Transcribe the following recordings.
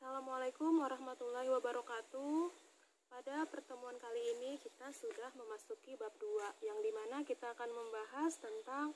Assalamualaikum warahmatullahi wabarakatuh. Pada pertemuan kali ini kita sudah memasuki bab 2, yang dimana kita akan membahas tentang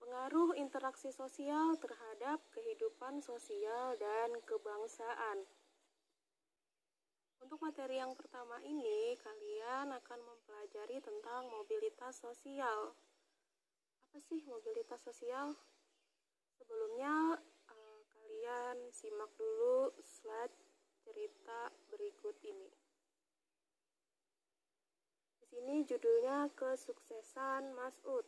pengaruh interaksi sosial terhadap kehidupan sosial dan kebangsaan. Untuk materi yang pertama ini, kalian akan mempelajari tentang mobilitas sosial. Apa sih mobilitas sosial? Sebelumnya, kalian simak dulu slide cerita berikut ini. Di sini judulnya Kesuksesan Mas'ud.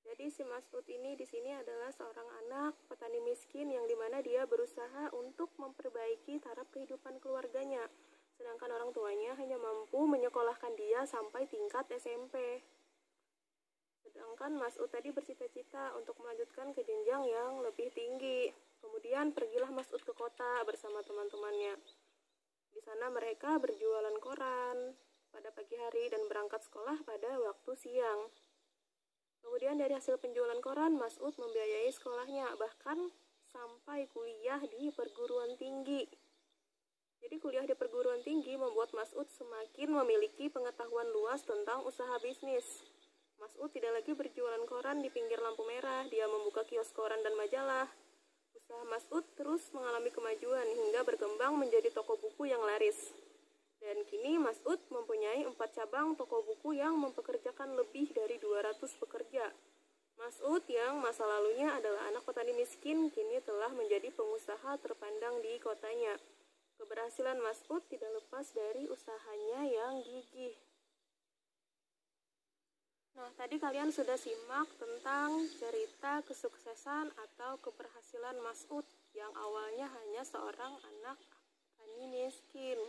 Jadi si Mas'ud ini di sini adalah seorang anak petani miskin yang dimana dia berusaha untuk memperbaiki taraf kehidupan keluarganya, sedangkan orang tuanya hanya mampu menyekolahkan dia sampai tingkat SMP. Sedangkan Mas'ud tadi bercita-cita untuk melanjutkan ke jenjang yang lebih tinggi. Kemudian pergilah Mas'ud ke kota bersama teman-temannya. Di sana mereka berjualan koran pada pagi hari dan berangkat sekolah pada waktu siang. Kemudian dari hasil penjualan koran, Mas'ud membiayai sekolahnya, bahkan sampai kuliah di perguruan tinggi. Jadi kuliah di perguruan tinggi membuat Mas'ud semakin memiliki pengetahuan luas tentang usaha bisnis. Mas'ud tidak lagi berjualan koran di pinggir lampu merah, dia membuka kios koran dan majalah. Usaha Mas'ud terus mengalami kemajuan hingga berkembang menjadi toko buku yang laris. Dan kini Mas'ud mempunyai 4 cabang toko buku yang mempekerjakan lebih dari 200 pekerja. Mas'ud yang masa lalunya adalah anak petani miskin, kini telah menjadi pengusaha terpandang di kotanya. Keberhasilan Mas'ud tidak lepas dari usahanya yang gigih. Nah, tadi kalian sudah simak tentang cerita kesuksesan atau keberhasilan Mas'ud yang awalnya hanya seorang anak petani miskin,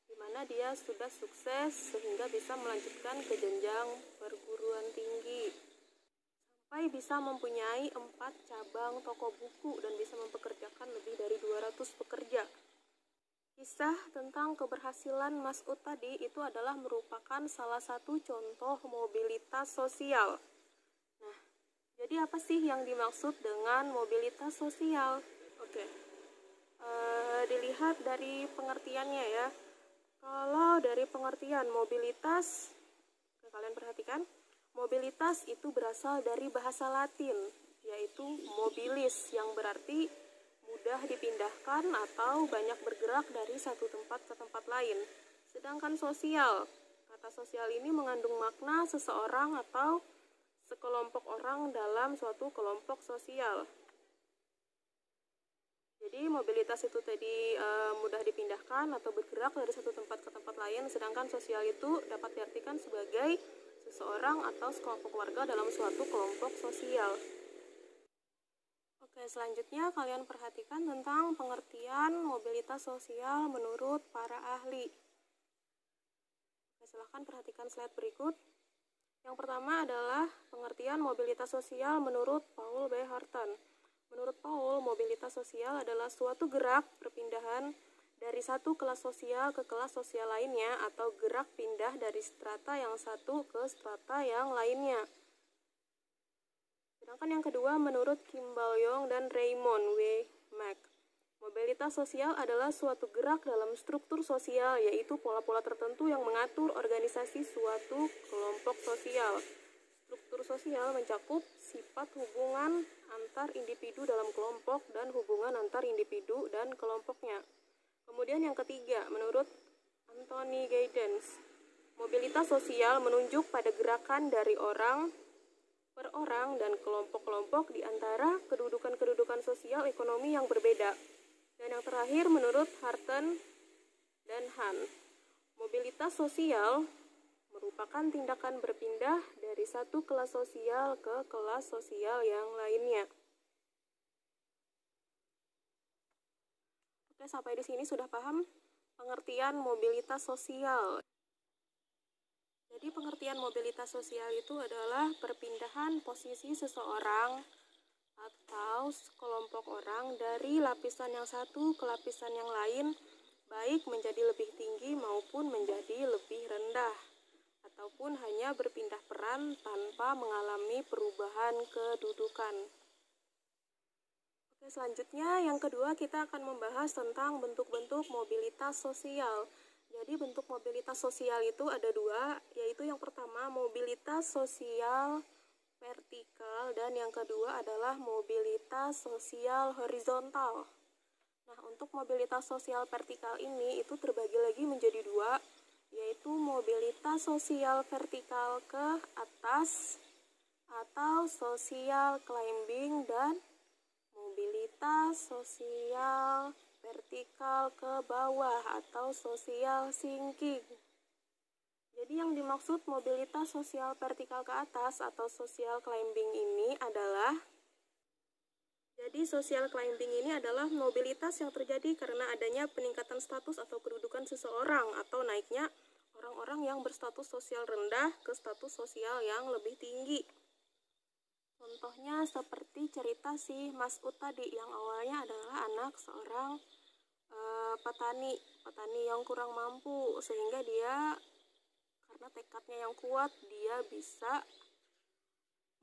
di mana dia sudah sukses sehingga bisa melanjutkan ke jenjang perguruan tinggi, sampai bisa mempunyai 4 cabang toko buku dan bisa mempekerjakan lebih dari 200 pekerja. Kisah tentang keberhasilan Mas'ud tadi itu adalah merupakan salah satu contoh mobilitas sosial. Nah, jadi apa sih yang dimaksud dengan mobilitas sosial? Oke, dilihat dari pengertiannya ya. Kalau dari pengertian mobilitas, kalian perhatikan, mobilitas itu berasal dari bahasa Latin, yaitu mobilis, yang berarti mudah dipindahkan atau banyak bergerak dari satu tempat ke tempat lain. Sedangkan sosial, kata sosial ini mengandung makna seseorang atau sekelompok orang dalam suatu kelompok sosial. Jadi mobilitas itu tadi mudah dipindahkan atau bergerak dari satu tempat ke tempat lain, sedangkan sosial itu dapat diartikan sebagai seseorang atau sekelompok warga dalam suatu kelompok sosial. Oke, selanjutnya kalian perhatikan tentang pengertian mobilitas sosial menurut para ahli. Oke, silahkan perhatikan slide berikut. Yang pertama adalah pengertian mobilitas sosial menurut Paul B. Harton. Menurut Paul, mobilitas sosial adalah suatu gerak perpindahan dari satu kelas sosial ke kelas sosial lainnya atau gerak pindah dari strata yang satu ke strata yang lainnya. Sedangkan yang kedua, menurut Kimball Young dan Raymond W. Mack, mobilitas sosial adalah suatu gerak dalam struktur sosial, yaitu pola-pola tertentu yang mengatur organisasi suatu kelompok sosial. Struktur sosial mencakup sifat hubungan antar individu dalam kelompok dan hubungan antar individu dan kelompoknya. Kemudian yang ketiga, menurut Anthony Giddens, mobilitas sosial menunjuk pada gerakan dari orang per orang dan kelompok-kelompok di antara kedudukan-kedudukan sosial ekonomi yang berbeda. Dan yang terakhir, menurut Harton dan Han, mobilitas sosial merupakan tindakan berpindah dari satu kelas sosial ke kelas sosial yang lainnya. Oke, sampai di sini sudah paham pengertian mobilitas sosial. Jadi pengertian mobilitas sosial itu adalah perpindahan posisi seseorang atau sekelompok orang dari lapisan yang satu ke lapisan yang lain, baik menjadi lebih tinggi maupun menjadi lebih rendah, ataupun hanya berpindah peran tanpa mengalami perubahan kedudukan. Oke, selanjutnya yang kedua kita akan membahas tentang bentuk-bentuk mobilitas sosial. Jadi bentuk mobilitas sosial itu ada dua, yaitu yang pertama mobilitas sosial vertikal dan yang kedua adalah mobilitas sosial horizontal. Nah, untuk mobilitas sosial vertikal ini itu terbagi lagi menjadi dua, yaitu mobilitas sosial vertikal ke atas atau social climbing dan mobilitas sosial vertikal ke bawah atau social sinking. Jadi yang dimaksud mobilitas sosial vertikal ke atas atau social climbing ini adalah social climbing ini adalah mobilitas yang terjadi karena adanya peningkatan status atau kedudukan seseorang atau naiknya orang-orang yang berstatus sosial rendah ke status sosial yang lebih tinggi. Contohnya seperti cerita si Mas Ut tadi yang awalnya adalah anak seorang petani yang kurang mampu, sehingga dia karena tekadnya yang kuat dia bisa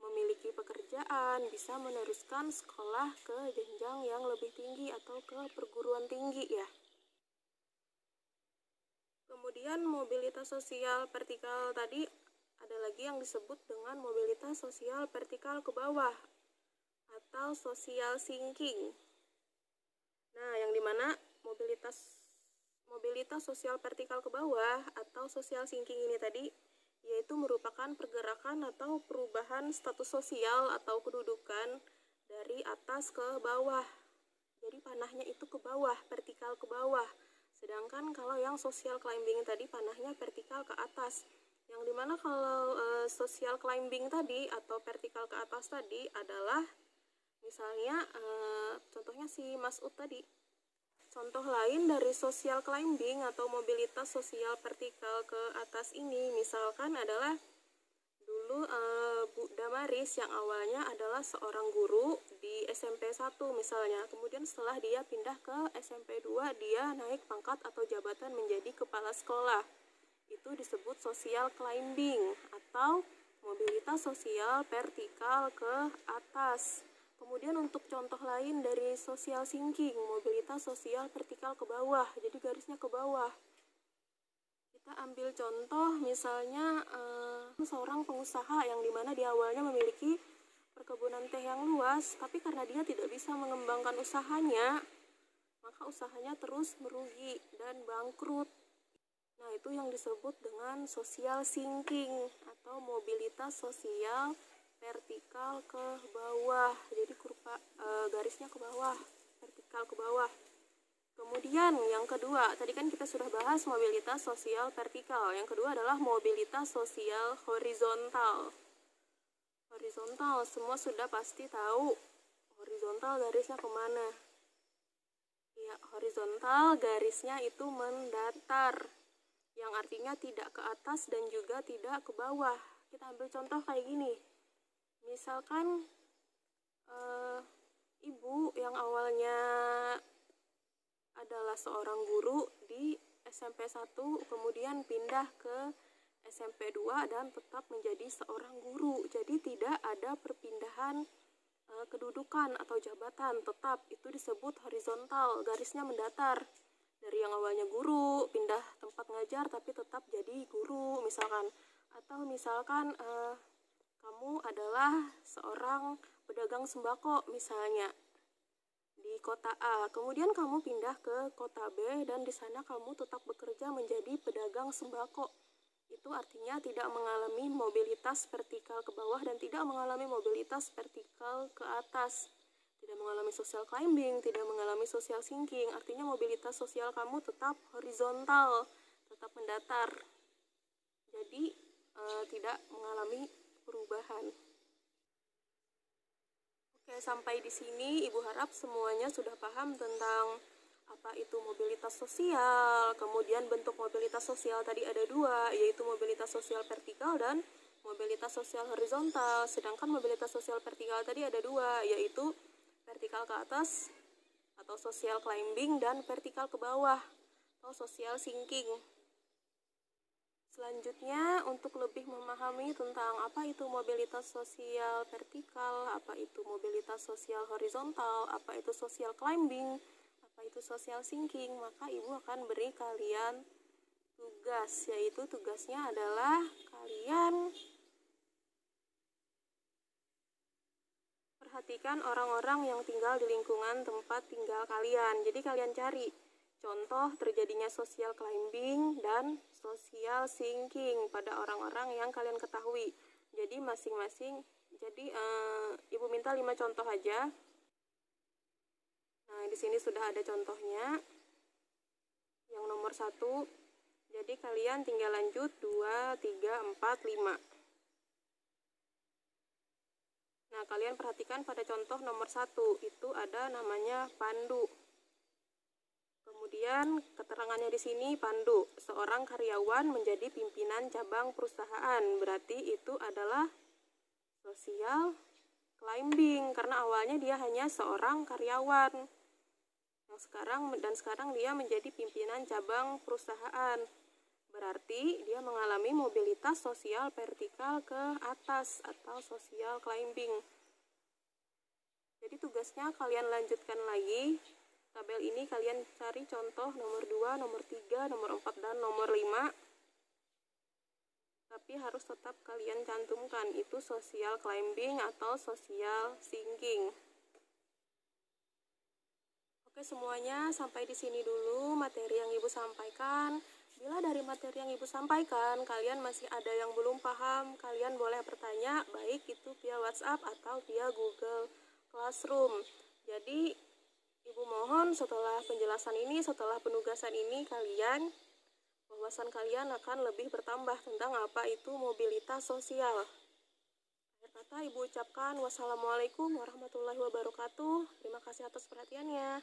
memiliki pekerjaan, bisa meneruskan sekolah ke jenjang yang lebih tinggi atau ke perguruan tinggi ya. Kemudian mobilitas sosial vertikal tadi ada lagi yang disebut dengan mobilitas sosial vertikal ke bawah atau social sinking. Nah, yang dimana mobilitas sosial vertikal ke bawah atau social sinking ini tadi yaitu merupakan pergerakan atau perubahan status sosial atau kedudukan dari atas ke bawah. Jadi panahnya itu ke bawah, vertikal ke bawah. Sedangkan kalau yang social climbing tadi panahnya vertikal ke atas. Yang dimana kalau social climbing tadi atau vertikal ke atas tadi adalah misalnya contohnya si Mas Ut tadi. Contoh lain dari social climbing atau mobilitas sosial vertikal ke atas ini misalkan adalah dulu Bu Damaris yang awalnya adalah seorang guru di SMP 1 misalnya. Kemudian setelah dia pindah ke SMP 2 dia naik pangkat atau jabatan menjadi kepala sekolah. Itu disebut social climbing atau mobilitas sosial vertikal ke atas. Kemudian untuk contoh lain dari social sinking, mobilitas sosial vertikal ke bawah, jadi garisnya ke bawah. Kita ambil contoh misalnya seorang pengusaha yang dimana di awalnya memiliki perkebunan teh yang luas, tapi karena dia tidak bisa mengembangkan usahanya, maka usahanya terus merugi dan bangkrut. Nah, itu yang disebut dengan social sinking atau mobilitas sosial vertikal ke bawah, jadi kurva garisnya ke bawah, vertikal ke bawah. Kemudian yang kedua, tadi kan kita sudah bahas mobilitas sosial vertikal. Yang kedua adalah mobilitas sosial horizontal. Horizontal, semua sudah pasti tahu horizontal garisnya kemana. Ya, horizontal garisnya itu mendatar, yang artinya tidak ke atas dan juga tidak ke bawah. Kita ambil contoh kayak gini. Misalkan ibu yang awalnya adalah seorang guru di SMP 1 kemudian pindah ke SMP 2 dan tetap menjadi seorang guru. Jadi tidak ada perpindahan kedudukan atau jabatan, tetap itu disebut horizontal, garisnya mendatar. Dari yang awalnya guru pindah tempat ngajar tapi tetap jadi guru misalkan. Atau misalkan kamu adalah seorang pedagang sembako misalnya di kota A, kemudian kamu pindah ke kota B dan di sana kamu tetap bekerja menjadi pedagang sembako. Itu artinya tidak mengalami mobilitas vertikal ke bawah dan tidak mengalami mobilitas vertikal ke atas. Tidak mengalami social climbing, tidak mengalami social sinking. Artinya mobilitas sosial kamu tetap horizontal, tetap mendatar. Jadi tidak mengalami perubahan. Oke, sampai di sini Ibu harap semuanya sudah paham tentang apa itu mobilitas sosial. Kemudian bentuk mobilitas sosial tadi ada dua, yaitu mobilitas sosial vertikal dan mobilitas sosial horizontal. Sedangkan mobilitas sosial vertikal tadi ada dua, yaitu vertikal ke atas atau social climbing dan vertikal ke bawah atau social sinking. Selanjutnya, untuk lebih memahami tentang apa itu mobilitas sosial vertikal, apa itu mobilitas sosial horizontal, apa itu social climbing, apa itu social sinking, maka Ibu akan beri kalian tugas, yaitu tugasnya adalah kalian perhatikan orang-orang yang tinggal di lingkungan tempat tinggal kalian. Jadi kalian cari contoh terjadinya social climbing dan social sinking pada orang-orang yang kalian ketahui. Jadi masing-masing, Ibu minta 5 contoh aja. Nah, di sini sudah ada contohnya. Yang nomor 1, jadi kalian tinggal lanjut 2, 3, 4, 5. Nah, kalian perhatikan pada contoh nomor 1, itu ada namanya Pandu. Kemudian keterangannya di sini Pandu, seorang karyawan menjadi pimpinan cabang perusahaan. Berarti itu adalah social climbing karena awalnya dia hanya seorang karyawan. Sekarang dia menjadi pimpinan cabang perusahaan. Berarti dia mengalami mobilitas sosial vertikal ke atas atau social climbing. Jadi tugasnya kalian lanjutkan lagi. Tabel ini kalian cari contoh nomor 2, nomor 3, nomor 4, dan nomor 5. Tapi harus tetap kalian cantumkan itu social climbing atau social sinking. Oke semuanya, sampai di sini dulu materi yang Ibu sampaikan. Bila dari materi yang Ibu sampaikan, kalian masih ada yang belum paham, kalian boleh bertanya, baik itu via WhatsApp atau via Google Classroom. Jadi, Ibu mohon setelah penjelasan ini, setelah penugasan ini, wawasan kalian akan lebih bertambah tentang apa itu mobilitas sosial. Akhir kata Ibu ucapkan wassalamualaikum warahmatullahi wabarakatuh. Terima kasih atas perhatiannya.